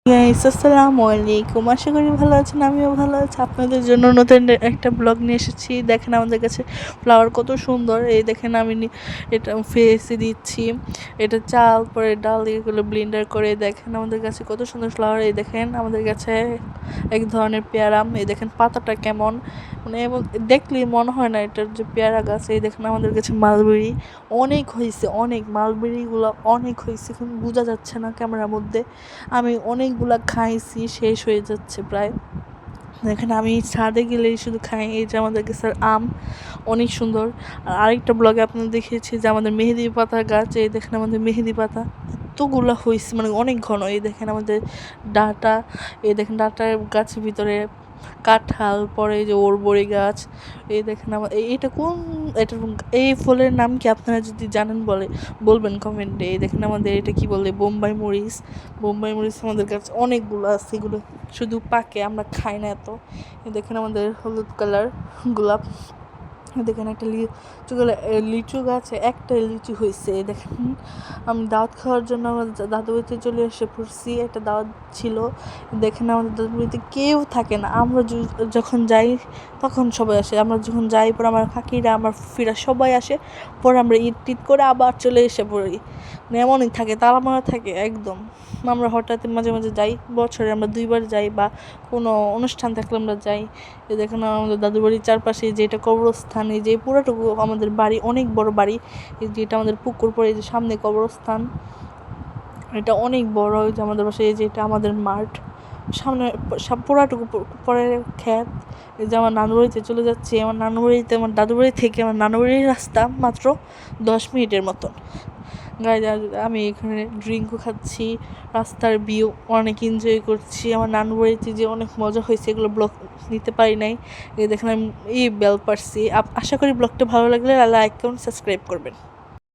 Guys আসসালামু আলাইকুম, আশা করি ভালো আছেন। আমিও ভালো আছি। আপনাদের জন্য নতুন একটা ব্লগ নিয়ে এসেছি। দেখেন আমাদের কাছে ফ্লাওয়ার কত সুন্দর। এই দেখেন আমি এটা ফেসে দিচ্ছি, এটা চাল পরে ডাল এগুলো ব্লেন্ডার করে। দেখেন আমাদের কাছে কত সুন্দর ফ্লাওয়ার। এই দেখেন আমাদের কাছে এক ধরনের পেয়ারা। এই দেখেন পাতাটা কেমন, মানে এবং দেখলেই মনে হয় না এটার যে পেয়ারা গাছ। এই দেখেন আমাদের কাছে মালবেরি অনেক হয়েছে, অনেক মালবেরিগুলো অনেক হয়েছে, এখন বোঝা যাচ্ছে না ক্যামেরার মধ্যে। আমি অনেকগুলা খাইছি, শেষ হয়ে যাচ্ছে প্রায়। দেখেন আমি ছাদে গেলেই শুধু খাই। এই যে আমাদের গাছের আম অনেক সুন্দর। আর আরেকটা ব্লগে আপনাদের দেখিয়েছি যে আমাদের মেহেদি পাতা গাছ। এই দেখেন আমাদের মেহেদি পাতা এতগুলো হয়েছে, মানে অনেক ঘন। এই দেখেন আমাদের ডাঁটা, এই দেখেন ডাঁটার গাছের ভিতরে কাঁঠাল, পরে এই যে ওরবড়ি গাছ। এই দেখেন আমার এইটা কোন, এটা এই ফলের নাম কি আপনারা যদি জানেন বলবেন কমেন্টে। এই দেখেন আমাদের এটা কি বলে, বোম্বাই মরিচ। বোম্বাই মরিচ আমাদের কাছে অনেকগুলো আছে, এগুলো শুধু পাকে, আমরা খাই না এত। এই দেখেন আমাদের হলুদ কালার গোলাপ। দেখেন একটা লিচু গাছে একটাই লিচু হয়েছে। দেখেন আমি দাওয়াত খাওয়ার জন্য আমার দাদু বাড়িতে চলে এসে পড়ছি, একটা দাওয়াত ছিল। দেখেন আমাদের দাদু বাড়িতে কেউ থাকে না, আমরা যখন যাই তখন সবাই আসে। আমরা যখন যাই পরে আমার কাকিরা, আমার ফুফিরা সবাই আসে। পরে আমরা ঈদ টিদ করে আবার চলে এসে পড়ি, মানে এমনই থাকে, তাড়ামাড়া থাকে একদম। আমরা হঠাৎ মাঝে মাঝে যাই, বছরে আমরা 2বার যাই, বা কোনো অনুষ্ঠান থাকলে আমরা যাই। এই দেখেন আমাদের দাদু বাড়ির চারপাশে যেটা কবরস্থান, এই যে পুরোটুকু আমাদের বাড়ি, অনেক বড় বাড়ি। এই যেটা আমাদের পুকুর পড়ে, যে সামনে কবরস্থান, এটা অনেক বড়। ওই যে আমাদের বাসায়, এই যে এটা আমাদের মাঠ, সামনে সব পুরাটুকু পরে ক্ষেত। এই যে আমার নানু বাড়িতে চলে যাচ্ছি। আমার নানু বাড়িতে, আমার দাদু বাড়ি থেকে আমার নানু বাড়ির রাস্তা মাত্র 10 মিনিটের মতন। গাইজ আমি এখানে ড্রিঙ্কও খাচ্ছি, রাস্তার ভিউ অনেক এনজয় করছি। আমার নানু বাড়িতে যে অনেক মজা হয়েছে, এগুলো ব্লগ নিতে পারি নাই। এই দেখেন আমি এই বেল পারছি। আশা করি ব্লগটা ভালো লাগলে লাইক কমেন্ট সাবস্ক্রাইব করবেন।